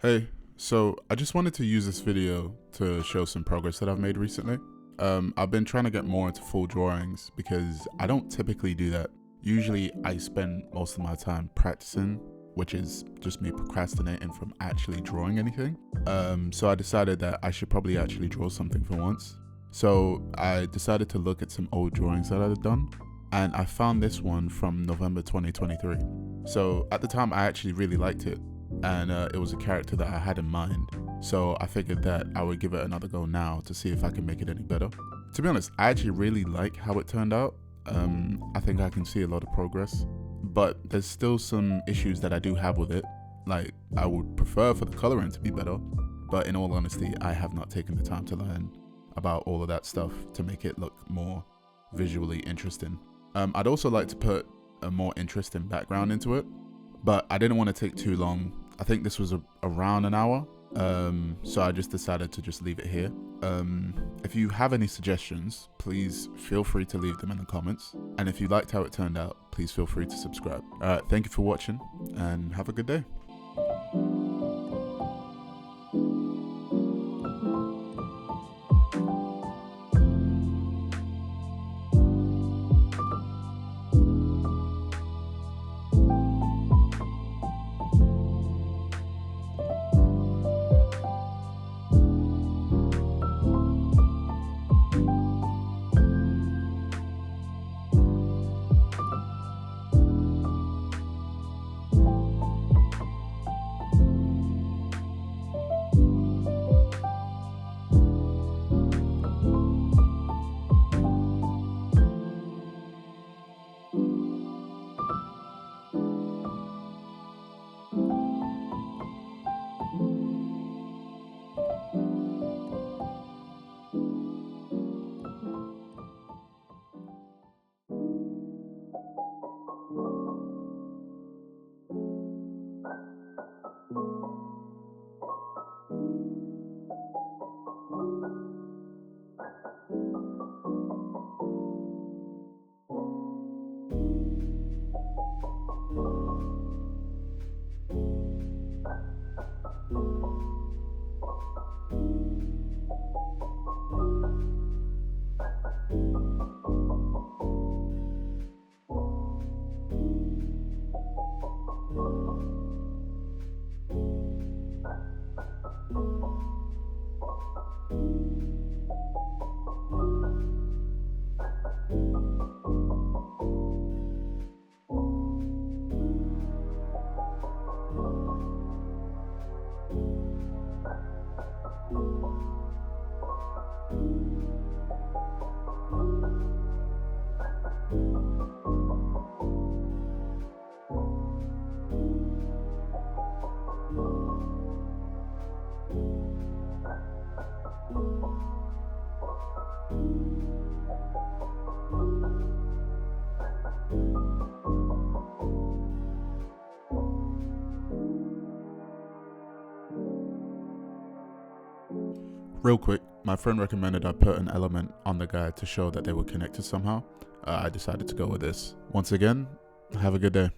Hey, so I just wanted to use this video to show some progress that I've made recently. I've been trying to get more into full drawings because I don't typically do that. Usually I spend most of my time practicing, which is just me procrastinating from actually drawing anything. So I decided that I should probably actually draw something for once. So I decided to look at some old drawings that I had done, and I found this one from November 2023. So at the time I actually really liked it, and it was a character that I had in mind. So I figured that I would give it another go now to see if I can make it any better. To be honest, I actually really like how it turned out. I think I can see a lot of progress, but there's still some issues that I do have with it. Like, I would prefer for the coloring to be better, but in all honesty, I have not taken the time to learn about all of that stuff to make it look more visually interesting. I'd also like to put a more interesting background into it, but I didn't want to take too long. I think this was around an hour, so I just decided to just leave it here. If you have any suggestions, please feel free to leave them in the comments, and if you liked how it turned out, please feel free to subscribe. Alright, thank you for watching, and have a good day. Real quick, my friend recommended I put an element on the guide to show that they were connected somehow. I decided to go with this. Once again, have a good day.